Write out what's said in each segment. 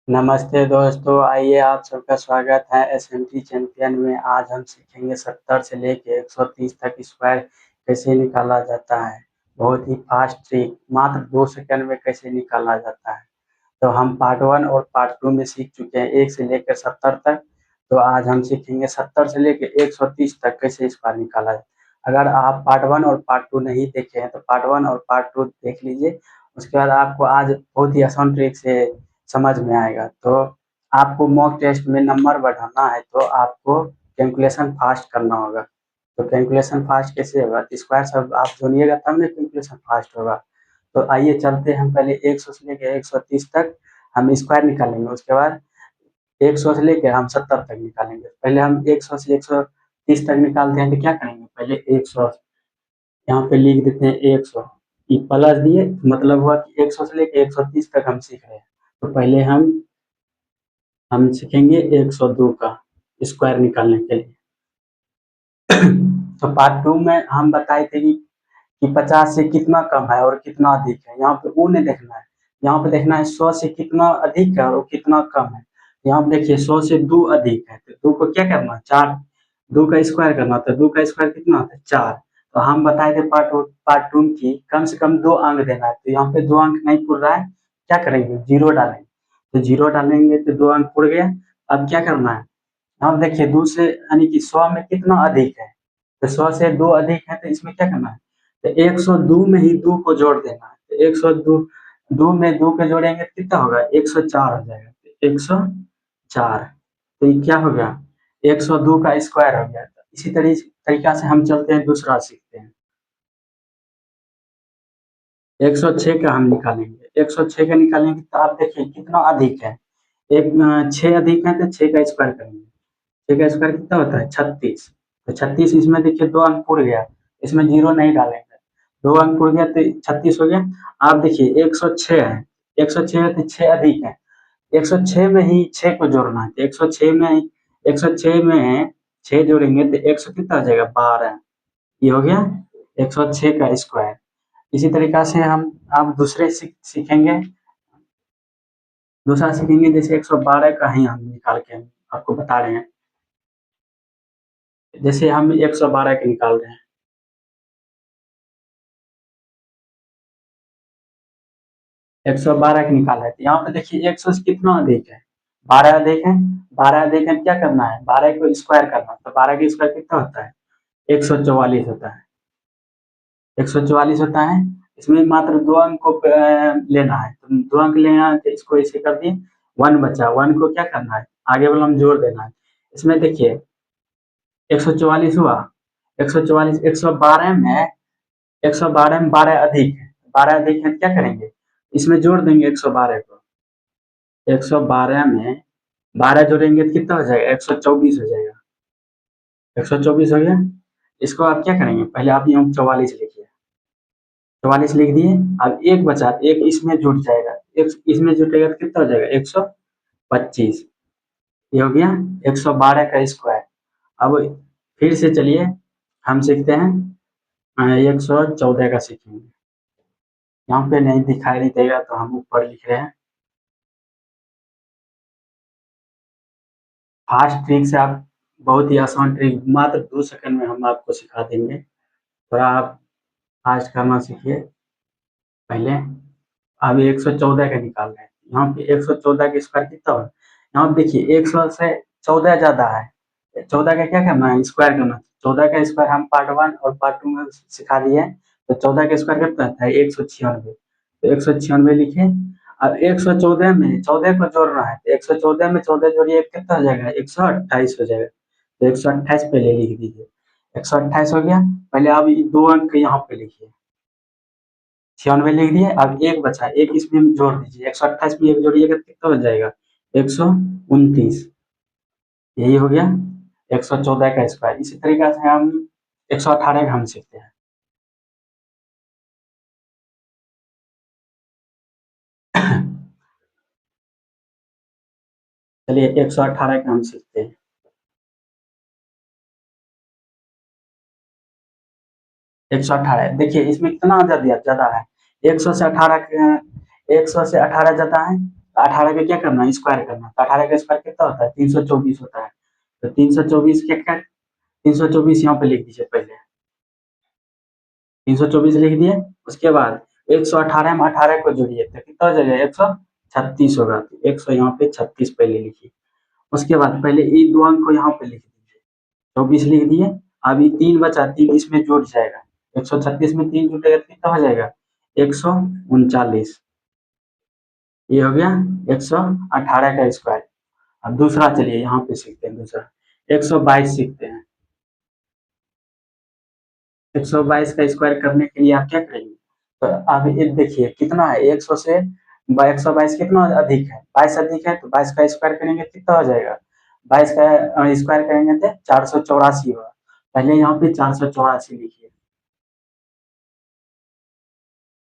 नमस्ते दोस्तों, आइए आप सबका स्वागत है एसएमटी चैंपियन में। आज हम सीखेंगे 70 से लेके 130 तक स्क्वायर कैसे निकाला जाता है। बहुत ही फास्ट ट्रिक, मात्र 2 सेकंड में कैसे निकाला जाता है। तो हम पार्ट 1 और पार्ट 2 में सीख चुके हैं, 1 से लेकर 70 तक। तो आज हम सीखेंगे 70 से लेकर 130 तक कैसे स्क्वायर निकाला जाए। अगर आप पार्ट 1 और पार्ट 2 नहीं देखे हैं तो पार्ट 1 और पार्ट 2 देख लीजिए। उसके बाद आपको आज बहुत ही आसान ट्रिक से समझ में आएगा। तो आपको मॉक टेस्ट में नंबर बढ़ाना है तो आपको कैलकुलेशन फास्ट करना होगा। तो कैलकुलेशन फास्ट कैसे होगा? स्क्वायर सब आप सुनिएगा तब ना कैलकुलेशन फास्ट होगा। तो आइए चलते हैं, हम पहले 100 से लेकर 130 तक हम स्क्वायर निकालेंगे। उसके बाद 100 से लेकर हम 70 तक निकालेंगे। पहले हम 100 से 130 तक निकालते हैं तो क्या करेंगे? पहले 100 यहाँ पे लिख देते हैं 100, ये प्लस दिए मतलब हुआ कि 100 से लेकर 130 तक हम सीख रहे हैं। तो पहले हम सीखेंगे 102 का स्क्वायर निकालने के लिए। तो पार्ट 2 में हम बताए थे कि 50 से कितना कम है और कितना अधिक है। यहाँ पे वो नहीं देखना है, यहाँ पे देखना है 100 से कितना अधिक है और कितना कम है। यहाँ पे देखिए 100 से 2 अधिक है तो 2 को क्या करना है? 4, 2 का स्क्वायर करना। तो 2 का स्क्वायर कितना होता है? 4। तो हम बताए थे पार्ट 2 की कम से कम 2 अंक देना है। तो यहाँ पे 2 अंक नहीं पूर रहा है, क्या करेंगे? 0 डालेंगे। तो 0 डालेंगे तो 2 अंक पूर गया। अब क्या करना है? अब देखिए 2 से यानी कि 100 में कितना अधिक है? तो 100 से 2 अधिक है तो इसमें क्या करना है? तो 102 में ही 2 को जोड़ देना है। तो 102 2 में 2 को जोड़ेंगे तो कितना होगा? 104 हो जाएगा। तो 104, तो ये क्या हो गया? 102 का स्क्वायर हो गया। तो इसी तरीका से हम चलते हैं, दूसरा सीखते हैं। 106 का हम निकालेंगे। 106 का निकालेंगे तो आप देखिए कितना अधिक है। एक 6 अधिक है तो 6 का स्क्वायर करेंगे। 6 का स्क्वायर कितना होता है? 36। तो 36 इसमें देखिए 2 अंक पूर गया, इसमें 0 नहीं डालेंगे। 2 अंक पूर गया तो 36 हो गया। आप देखिए 106 है, 106 है तो 6 अधिक है। 106 में ही 6 को जोड़ना है। तो 106 में 106 में 6 जोड़ेंगे तो 100 कितना हो जाएगा? 12। ये हो गया 106 का स्क्वायर। इसी तरीका से हम अब दूसरे सीखेंगे। दूसरा सीखेंगे जैसे 112 का ही हम निकाल के हम आपको बता रहे हैं। जैसे हम 112 के निकाल रहे हैं। 112 का निकाला है तो यहाँ पे देखिए 100 से कितना अधिक है? 12 अधिक है। 12 अधिक है, क्या करना है? 12 को स्क्वायर करना। तो 12 का स्क्वायर कितना होता है? 144 होता है। 144 होता है। इसमें मात्र 2 अंक को लेना है। तो 2 अंक लेना है तो इसको ऐसे कर दिए, 1 बचा। 1 को क्या करना है? आगे वाला हम जोड़ देना है। इसमें देखिए 144 हुआ। 144 112 में 112 में 12 अधिक है। 12 अधिक है तो क्या करेंगे? इसमें जोड़ देंगे 112 को। 112 में 12 जोड़ेंगे तो कितना हो जाएगा? 124 हो जाएगा। 124 हो गया। इसको आप क्या करेंगे? पहले आप यहाँ 44 लिखिए। 44 लिख दिए। अब एक बचा, एक इसमें जुट जाएगा। एक इसमें जुटेगा तो कितना हो जाएगा? 125। ये हो गया 112 का स्क्वायर। अब फिर से चलिए हम सीखते हैं 114 का सीखेंगे। यहाँ पे नहीं दिखाई नहीं देगा तो हम ऊपर लिख रहे हैं। फास्ट ट्रिक से आप बहुत ही आसान ट्रिक, मात्र 2 सेकंड में हम आपको सिखा देंगे। थोड़ा आप फास्ट करना सीखिए पहले। अब 114 का निकाल रहे हैं। यहाँ पे 114 का स्क्वायर कितना हो? यहाँ पे देखिए 100 से 14 ज्यादा है। 14 का क्या करना है? स्क्वायर करना। 14 का स्क्वायर हम पार्ट 1 और पार्ट 2 में सिखा दिए हैं। तो 14 का स्क्वायर कितना होता है? 196। तो 196 लिखे। अब 114 में 14 को जोड़ना है। तो 114 में 14 जोड़िए कितना हो जाएगा? 128 हो जाएगा। तो 128 पहले लिख दीजिए। 128 हो गया। पहले आप 2 अंक यहाँ पे लिखिए। 96 लिख दिए। अब एक बचा, एक इसमें जोड़ दीजिए। 128 में एक जोड़िएगा तो कितना हो जाएगा? 129। यही हो गया 114 का स्क्वायर। इसी तरीके से हम 118 का हम सीखते हैं। चलिए 118 का हम सीखते हैं। 118 देखिए इसमें कितना ज्यादा है? 100 से 18 100 से 18 ज्यादा है 18 का क्या करना है, स्क्वायर करना। तो 18 का स्क्वायर कितना होता है, 324 होता है। तो 324 क्या 324 यहाँ पे लिख दीजिए पहले, 324 लिख दिए। उसके बाद 118 में 18 को जोड़िए तो कितना हो जाएगा, 136 होगा। तो 100 यहाँ पे 36 पहले लिखिए। उसके बाद पहले ये दो अंक को यहाँ पे लिख दीजिए, 24 लिख दिए। अब ये 3 बचा, 3 इसमें जुड़ जाएगा, 136 में 3 जुटेगा तो कितना हो जाएगा, 139। ये हो गया 118 का स्क्वायर। अब दूसरा चलिए यहाँ पे सीखते हैं, दूसरा 122 सीखते हैं। 122 का स्क्वायर करने के लिए आप क्या करेंगे, तो अब ये देखिए कितना है, 100 से 122 कितना अधिक है, 22 अधिक है। तो 22 का स्क्वायर करेंगे कितना हो जाएगा, 22 का स्क्वायर करेंगे तो 484 होगा। पहले यहाँ पे 484 लिखिए,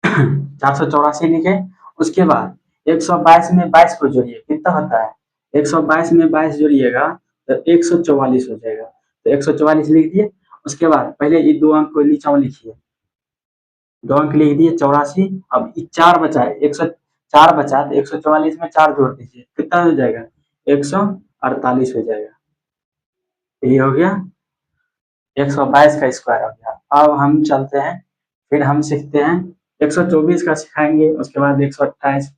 484 लिखे। उसके बाद 122 में 22 को जोड़िए, कितना होता है, 122 में 22 जोड़िएगा तो 144 हो जाएगा। तो 144 लिख दिए। उसके बाद पहले ये दो अंक को नीचे लिखिए, 2 अंक लिख दिए 84। अब 4 बचा है, 104 बचा, तो 144 में 4 जोड़ दीजिए, कितना हो जाएगा, 148 हो जाएगा। ये हो गया 122 का स्क्वायर हो गया। अब हम चलते हैं, फिर हम सीखते हैं 124 का सिखाएंगे। उसके बाद 128,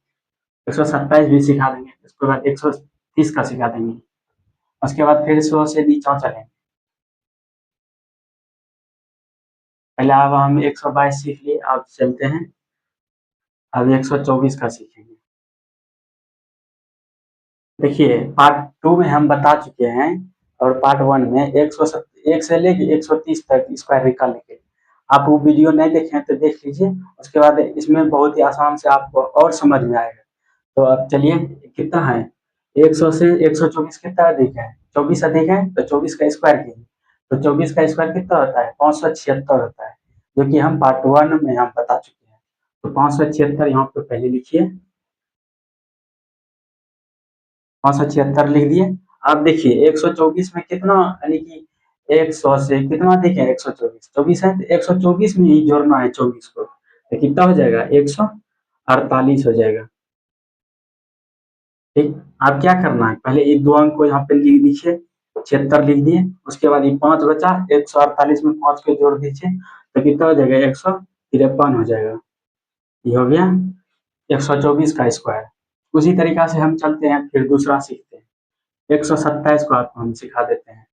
127 भी सिखा देंगे। उसके बाद 130 का सिखा देंगे। उसके बाद फिर 100 से नीचे चलेंगे। पहले अब हम 122 सीख लिए, अब चलते हैं अब 124 का सीखेंगे। देखिए पार्ट 2 में हम बता चुके हैं और पार्ट 1 में 1 से लेके 130 तक स्क्वायर निकालने के लिए। आप वो वीडियो नहीं देखे हैं तो देख लीजिए। उसके बाद इसमें बहुत ही आसान से आपको और समझ में आएगा। तो अब चलिए कितना है, 100 से 124 कितना अधिक है, 24 अधिक है। तो 24 का स्क्वायर कीजिए। तो 24 का स्क्वायर कितना होता है, 576 होता है, जो कि हम पार्ट 1 में हम बता चुके हैं। तो 576 यहाँ पे पहले लिखिए, 576 लिख दिए। अब देखिए 124 में कितना, यानी कि 100 से कितना अधिक है, 124, 24 है। तो 124 में ही जोड़ना है 24 को, तो कितना हो जाएगा, 148 हो जाएगा। ठीक, अब क्या करना है, पहले ये दो अंक को यहाँ पे लिख दीजिए, 76 लिख दिए। उसके बाद ये 5 बचा, 148 में 5 को जोड़ दीजिए, तो कितना हो जाएगा, 153 हो जाएगा। ये हो गया 124 का स्क्वायर। उसी तरीका से हम चलते हैं, फिर दूसरा सीखते हैं। 127 को आपको हम सिखा देते हैं।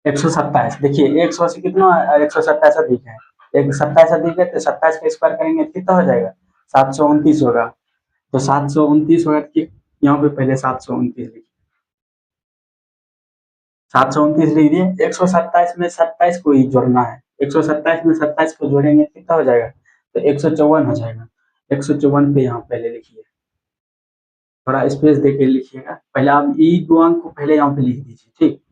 127 देखिए, 100 से कितना, 127 अधिक है, एक 27 अधिक है। तो 27 का स्क्वायर करेंगे कितना हो जाएगा, 729 होगा। तो 729 होगा कि यहाँ पे पहले 729 लिखिए, 729 लिख दिए। 127 में 27 को ही जोड़ना है, 127 में 27 को जोड़ेंगे कितना हो जाएगा, तो 154 हो जाएगा। 154 पे यहाँ पहले लिखिए, थोड़ा स्पेस दे के लिखिएगा। पहले आप ई दो अंक को पहले यहाँ पे लिख दीजिए। ठीक,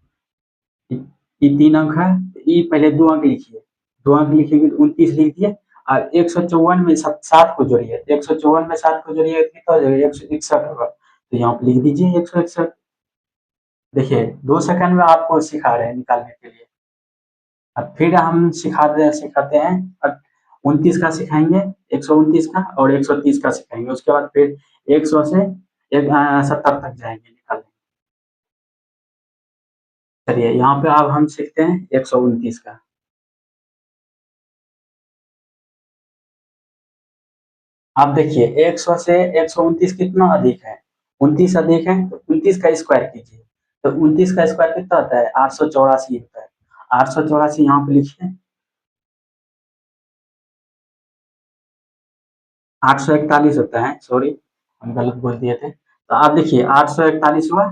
ये 3 अंक है, ये पहले 2 अंक लिखिए, 2 अंक लिखेंगे तो 29 लिख दिए। और 154 में 7 को जोड़िए, 154 में 7 को जोड़िए कितना हो जाएगा, 161 होगा। तो यहाँ पे लिख दीजिए 161। देखिए 2 सेकंड में आपको सिखा रहे हैं निकालने के लिए। अब फिर हम सिखाते हैं, अब 29 का सिखाएंगे, 129 का और 130 का सिखाएंगे। उसके बाद फिर 100 से 70 तक जाएंगे निकालने। चलिए यहाँ पे अब हम सीखते हैं 129 का। आप देखिए 100 से 129 कितना अधिक है, 29 अधिक है। तो 29 का स्क्वायर कीजिए। तो 29 का स्क्वायर कितना होता है, 884 होता है। 884 यहाँ पे लिखिए, 841 होता है, सॉरी हम गलत बोल दिए थे। तो आप देखिए 841 हुआ।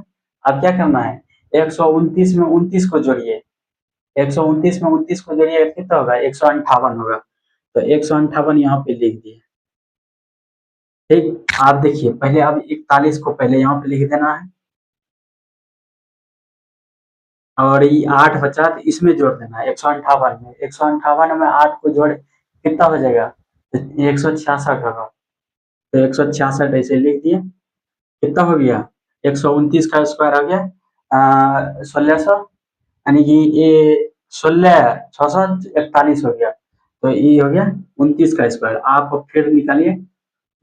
अब क्या करना है, 129 में 29 को जोड़िए, 129 में 29 को जोड़िए कितना होगा, 158 होगा। तो 158 यहाँ पे लिख दिए। ठीक, आप देखिए पहले अब 41 को पहले यहाँ पे लिख देना है, और ये 8 बचा तो इसमें जोड़ देना है 158 में, 158 में 8 को जोड़ कितना हो जाएगा, 166 होगा। तो 166 ऐसे लिख दिए। कितना हो गया, 129 का स्क्वायर आ गया 1600, यानी कि ये 16 641 हो गया। तो ये हो गया 29 का स्क्वायर। आप फिर निकालिए,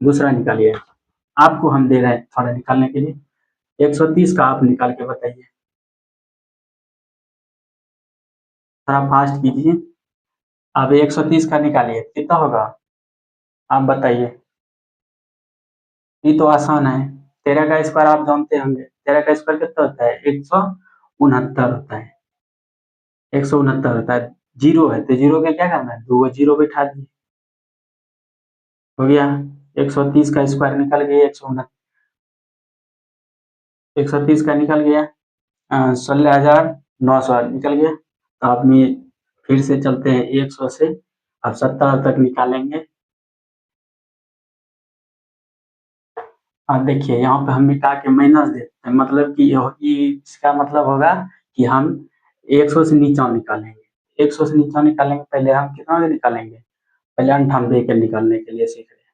दूसरा निकालिए। आपको हम दे रहे हैं थोड़ा निकालने के लिए। 130 का आप निकाल के बताइए, थोड़ा फास्ट कीजिए। आप 130 का निकालिए, कितना होगा आप बताइए। ये तो आसान है। 13 का स्क्वायर आप जानते होंगे। 13 का स्क्वायर कितना होता है? 169 होता है। 169 होता है। जीरो है तो जीरो का क्या करना है? दो जीरो बैठा दिए, हो गया। 130 का स्क्वायर निकल गया। 130 का निकल गया 16,900 निकल गया। तो आप में फिर से चलते हैं 100 से अब 70 तक निकालेंगे। अब देखिए यहाँ पे हम मिटा के माइनस देते हैं, मतलब कि इसका मतलब होगा कि हम 100 से नीचा निकालेंगे। 100 से नीचा निकालेंगे, पहले हम कितना के निकालेंगे? पहले 98 के निकालने के लिए सीख रहे हैं।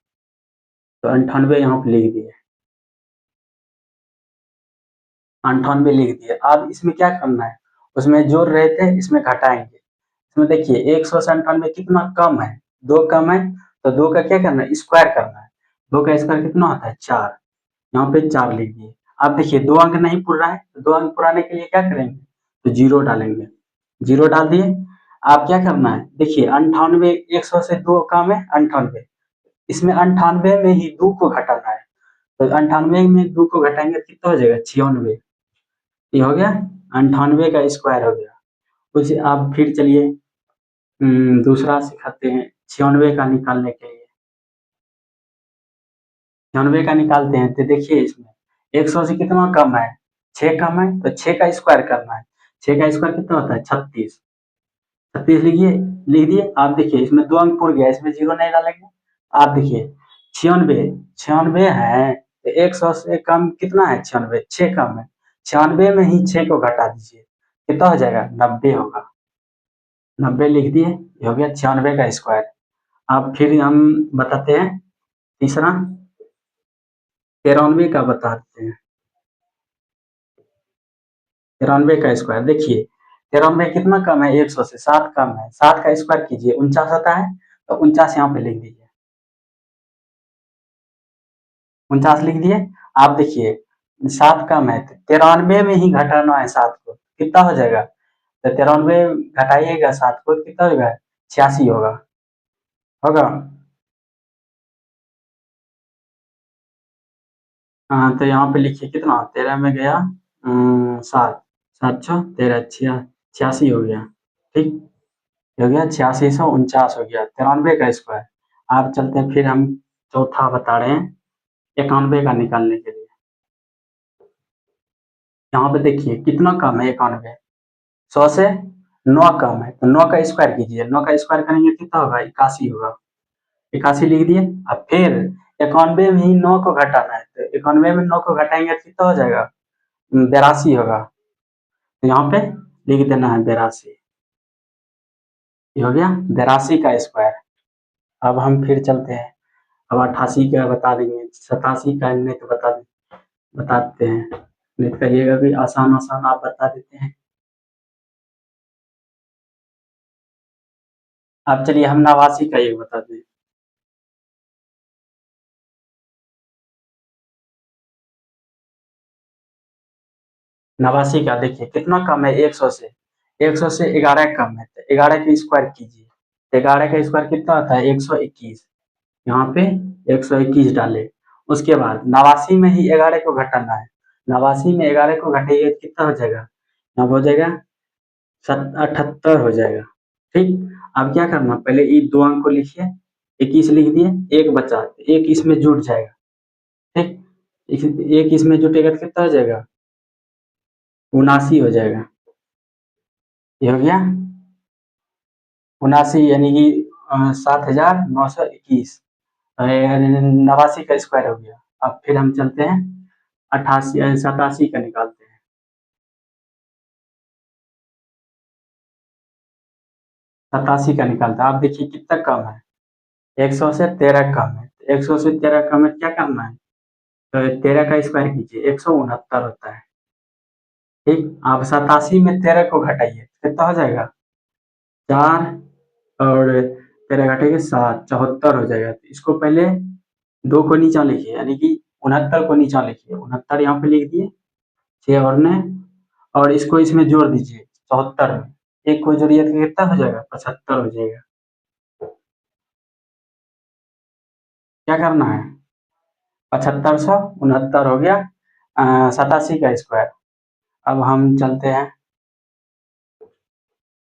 तो 98 यहाँ पे लिख दिए, 98 लिख दिए। अब इसमें क्या करना है? उसमें जोड़ रहे थे, इसमें घटाएंगे। इसमें देखिए 100 से 98 कितना कम है? दो कम है। तो दो का क्या करना है? स्क्वायर करना है। दो का स्क्वायर कितना होता है? 4। यहाँ पे 4 लिख दिए। अब देखिए दो अंक नहीं पूर रहा है, तो दो अंक पुराने के लिए क्या करेंगे? तो जीरो डालेंगे। जीरो डाल दिए। आप क्या करना है? देखिए 98, 100 से दो कम है 98। इसमें 98 में ही दो को घटाना है। तो 98 में दो को घटाएंगे तो कितना हो जाएगा? 96। ये हो गया 98 का स्क्वायर हो गया। उसे आप फिर चलिए दूसरा सिखाते हैं 96 का निकालने के लिए। 96 का निकालते हैं तो देखिए इसमें 100 से कितना कम है? 6 कम है, तो 6 का स्क्वायर करना है। 6 का स्क्वायर कितना होता है? 36। 36 लिखिए, लिख दिए। आप देखिए इसमें दो अंक पूर गया, इसमें जीरो नहीं डालेंगे। आप देखिए 96, 96 है तो 100 से कम कितना है? 96, 6 कम है। 96 में ही 6 को घटा दीजिए, कितना हो जाएगा? 90 होगा। 90 लिख दिए, ये हो गया 96 का स्क्वायर। अब फिर हम बताते हैं तीसरा 93 का बताते हैं। 93 का स्क्वायर देखिए, 93 कितना कम है? 100 से 7 कम है। 7 का स्क्वायर कीजिए, 49 आता है। तो 49 यहाँ पे लिख दीजिए, 49 लिख दिए। आप देखिए 7 कम है तो 93 में ही घटाना है 7 को, कितना हो जाएगा? तो 93 घटाइएगा 7 को, कितना होगा? 86 होगा। होगा। हाँ तो यहाँ पे लिखिए कितना? 13 में गया 7, 7 छः 13, 86 हो गया। ठीक, हो गया 8649 हो गया 93 का स्क्वायर। आप चलते हैं फिर हम चौथा बता रहे हैं 91 का निकालने के लिए। यहाँ पे देखिए कितना कम है 91? 100 से 9 कम है, तो 9 का स्क्वायर कीजिए। 9 का स्क्वायर करेंगे कितना होगा? 81 होगा। 81 लिख दिए। अब फिर 91 में ही 9 को घटाना है, तो 91 में 9 को घटाएंगे तो कितना हो जाएगा? 82 होगा। तो यहाँ पे लिख देना है 82। ये हो गया 82 का स्क्वायर। अब हम फिर चलते हैं, अब 88 का बता देंगे, 87 का नहीं तो बताते हैं। नहीं तो कहिएगा भी आसान आसान आप बता देते हैं। अब चलिए हम 89 का एक बताते हैं। 89 का देखिए कितना कम है? 100 से। 100 से 11 कम है, तो 11 के स्क्वायर कीजिए। तो 11 का स्क्वायर कितना आता है? 121। यहाँ पे 121 डाले। उसके बाद 89 में ही 11 को घटाना है। 89 में 11 को घटाइए तो कितना हो जाएगा? यहाँ हो जाएगा 78 हो जाएगा। ठीक, अब क्या करना? पहले ये दो अंक को लिखिए, 21 लिख दिए। एक बचा, एक इसमें जुट जाएगा। ठीक, एक इसमें जुटेगा तो कितना हो जाएगा? 79 हो जाएगा। ये हो गया 79, यानी कि 7,921। 89 का स्क्वायर हो गया। अब फिर हम चलते हैं 87 का निकालते हैं। 87 का निकालते हैं। आप देखिए कितना कम है? 100 से 13 कम है। 100 से 13 कम है, क्या करना है? तो 13 का स्क्वायर कीजिए, 169 होता है। ठीक, आप 87 में 13 को घटाइए, कितना हो जाएगा? 4 और 13 घटेगा 7, 74 हो जाएगा। तो इसको पहले 2 को नीचा लिखिए, यानी कि 69 को नीचा लिखिए, 69 यहाँ पे लिख दिए, 6 और 9, और इसको इसमें जोड़ दीजिए 74 में, एक को जोड़िए तो कितना हो जाएगा, 75 हो जाएगा। क्या करना है, 7569 हो गया 87 का स्क्वायर। अब हम चलते हैं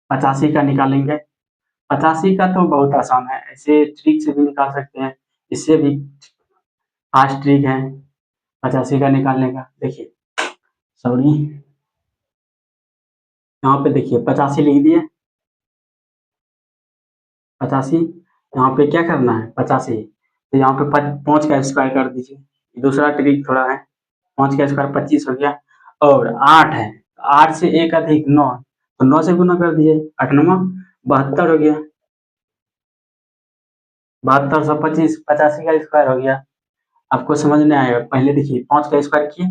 85 का निकालेंगे। 85 का तो बहुत आसान है, ऐसे ट्रिक से भी निकाल सकते हैं, इससे भी फास्ट ट्रिक है 85 का निकालने का। देखिए, सॉरी, यहाँ पे देखिए 85 लिख दिए, 85, यहाँ पे क्या करना है 85, तो यहाँ पे 5 का स्क्वायर कर दीजिए, दूसरा ट्रिक थोड़ा है। 5 का स्क्वायर 25 हो गया, और 8 है, 8 से 1 अधिक 9, तो 9 से गुना कर दीजिए, 8 9 72 हो गया, 72 सौ 25, 85 का स्क्वायर हो गया। आपको समझ में आएगा, पहले देखिए 5 का स्क्वायर किए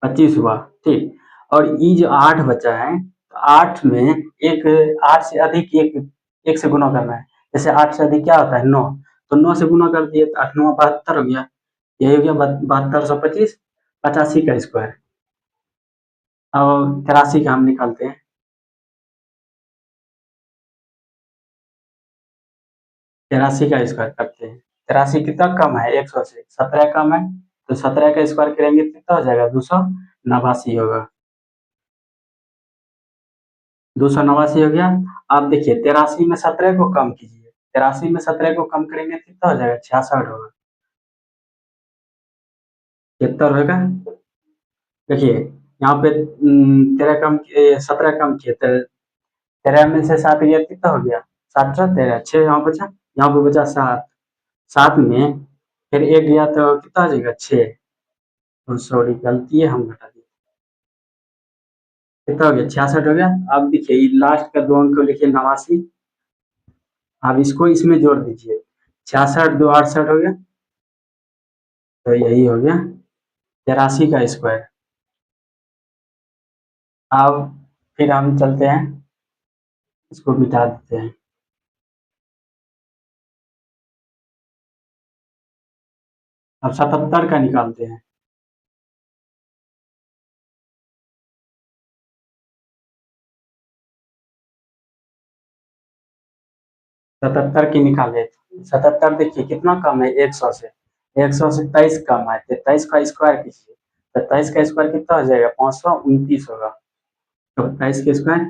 25 हुआ, ठीक, और ये जो 8 बचा है, तो 8 में एक, 8 से अधिक एक से गुना करना है, जैसे 8 से अधिक क्या होता है 9, तो 9 से गुना कर दिए तो 8 9 72 हो गया, यही हो गया 7225 85 का स्क्वायर। अब 83 का हम निकालते हैं। 83 का स्क्वायर करते हैं, 83 कितना कम है 100 से, 17 कम है, तो 17 का स्क्वायर करेंगे तो कितना हो जाएगा 289 होगा, 289 हो गया। अब देखिए 83 में 17 को कम कीजिए, 83 में 17 को कम करेंगे तो कितना हो जाएगा 66 होगा, 73 होगा। देखिए यहाँ पे 17 कम किए, तो 13 में से 7 गया कितना हो गया, 7 13 6 यहाँ बचा, यहाँ पे बचा 7, 7 में फिर 1 गया तो कितना हो जाएगा 6, सॉरी गलती है, हम घटा दिए, कितना हो गया 66 हो गया। अब देखिए लास्ट का 2 अंक को लिखिए 89, अब इसको इसमें जोड़ दीजिए, 66 2 68 हो गया, तो यही हो गया 83 का स्क्वायर। अब फिर हम चलते हैं, इसको मिटा देते हैं। अब 77 का निकालते हैं। 77 की निकाले, 77 देखिए कितना कम है 100 से, 100 से 23 कम है, तो 23 का स्क्वायर कीजिए, तो 23 का स्क्वायर कितना हो जाएगा 529 होगा, तो 23 का स्क्वायर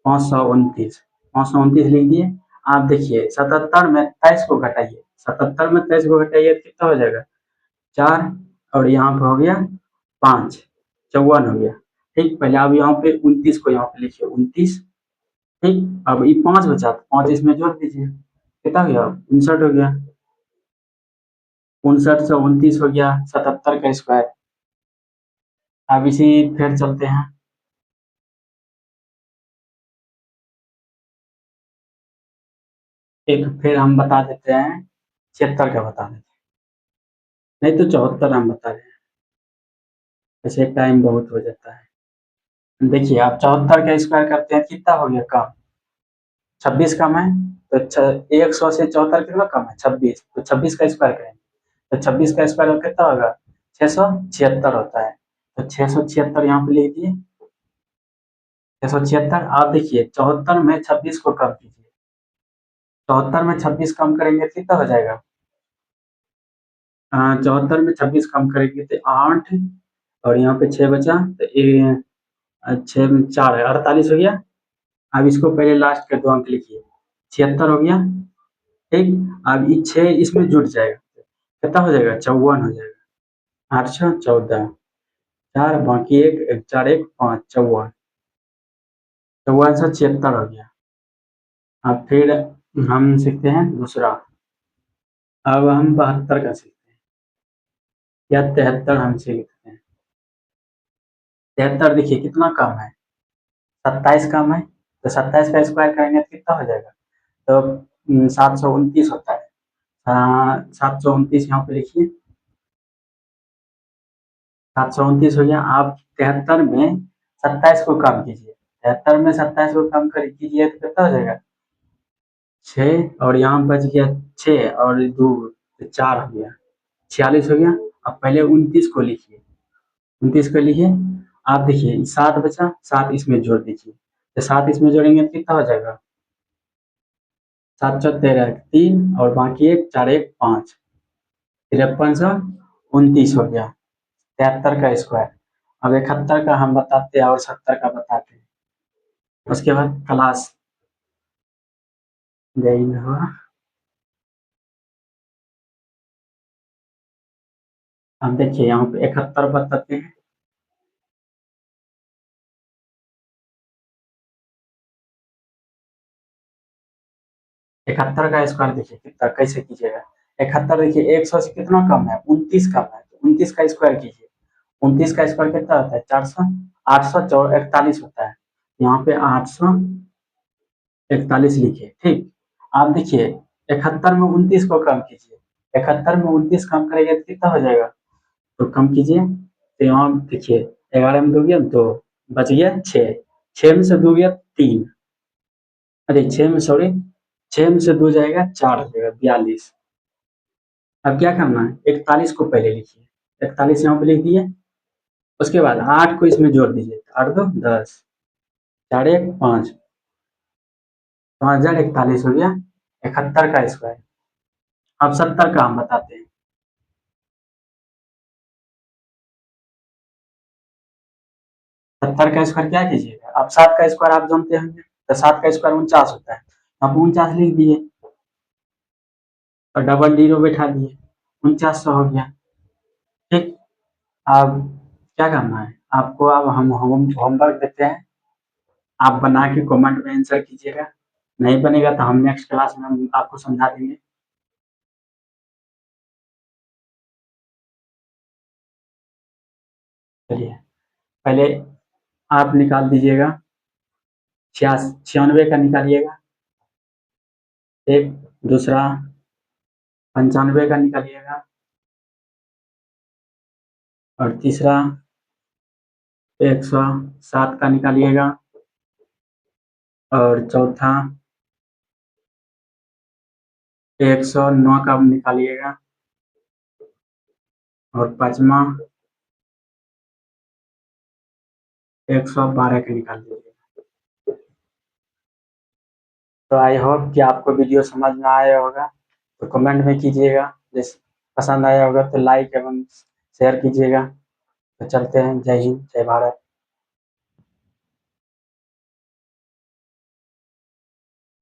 529, 529 लिख दिए। आप देखिए 77 में 23 को घटाइए, 77 में 23 को घटाइए तो कितना हो जाएगा 4, और यहाँ पे हो गया 5, 54 हो गया, ठीक। पहले आप यहाँ पे 29 को यहाँ पे लिखिए 29, ठीक। अब ये 5 बचा, तो 5 इसमें जोड़ दीजिए, कितना हो गया 59 हो गया, 59 से 29 हो गया 77 का स्क्वायर। अब इसी फिर चलते हैं, एक फिर हम बता देते हैं 76 का बता देते हैं, नहीं तो 74 हम बता रहे हैं, ऐसे टाइम बहुत हो जाता है। देखिए आप 74 का स्क्वायर करते हैं कितना हो गया कम, 26 कम है, तो 100 से 74 कितना कम है 26, तो 26 का स्क्वायर करेंगे, तो 26 का स्क्वायर कितना होगा 676 होता है, तो 676 यहाँ पे लिख दिए, 676। आप देखिए 74 में 26 को कम कीजिए, 74 में 26 कम करेंगे तो कितना हो जाएगा, 74 में 26 कम करेंगे तो 8, और यहाँ पे 6 बचा, तो 6 में 4 है 48 हो गया। अब इसको पहले लास्ट के 2 अंक लिखिए, 76 हो गया, ठीक। अब ये 6 इसमें जुट जाएगा, कितना हो जाएगा 54 हो जाएगा, 8 6 14, 4 बाकी 1 4 1 5, 54, 5476 हो गया। अब फिर हम सीखते हैं दूसरा, अब हम 72 का सीखते हैं, या 73 हम सीखते हैं। 73 देखिए कितना कम है, 27 कम है, तो 27 का स्क्वायर करेंगे तो कितना हो जाएगा, तो 729 होता है, 729 यहाँ पे लिखिए, 729 हो गया। आप 73 में 27 को कम कीजिए, 73 में 27 को कम कर कीजिए तो कितना हो जाएगा 6, और यहाँ बच गया 6 और 2, 4 हो गया, 46 हो गया। अब पहले 29 को लिखिए, 29 को लिखिए। आप देखिए 7 बचा, 7 इसमें जोड़ दीजिए, तो 7 इसमें जोड़ेंगे तो कितना हो जाएगा, 7 चौक 13, 3 और बाकी 1, 4 1 5, 5329 हो गया, 73 का स्क्वायर। अब 71 का हम बताते हैं और 70 का बताते हैं। उसके बाद क्लास देन हुआ, हम देखिए यहाँ पे 71 बताते हैं। इकहत्तर का स्क्वायर देखिए कितना, कैसे कीजिएगा। 71 देखिए 100 से कितना कम है, 29 कम है, तो 29 का स्क्वायर कीजिए। 29 का स्क्वायर कितना होता है, 400, 841 होता है। यहाँ पे 841 लिखिए, ठीक। आप देखिए 71 में 29 को कम कीजिए, 71 में 29 कम करेंगे तो कितना हो जाएगा, तो कम कीजिए। तो यहाँ देखिए 11 में 2 गया 2, बच गया 6, 6 में से 2 गया 3, अरे 6 में सॉरी, 6 में से 2 जाएगा 4 हो जाएगा 42। अब क्या करना है, 41 को पहले लिखिए, 41 यहाँ पे लिख दिए। उसके बाद 8 को इसमें जोड़ दीजिए, 8 2 10, 4 1 5, 5041 हो गया 71 का स्क्वायर। अब 70 का हम बताते हैं। 70 का स्क्वायर क्या कीजिएगा, अब 7 का स्क्वायर आप जानते होंगे, तो 7 का स्क्वायर 49 होता है, आप 49 लिख दिए और डबल जीरो बैठा दिए, 4900 हो गया, ठीक। अब क्या करना है आपको, अब हम होमवर्क देते हैं, आप बना के कमेंट में आंसर कीजिएगा। नहीं बनेगा तो हम नेक्स्ट क्लास में हम आपको समझा देंगे। चलिए पहले आप निकाल दीजिएगा, 96 का निकालिएगा, एक। दूसरा 95 का निकालिएगा, और तीसरा 107 का निकालिएगा, और चौथा 109 का निकालिएगा, और पांचवा 112 का निकाल दीजिएगा। तो आई होप कि आपको वीडियो समझ में आया होगा, तो कमेंट में कीजिएगा, जैसे पसंद आया होगा तो लाइक एवं शेयर कीजिएगा। तो चलते हैं, जय हिंद जय भारत।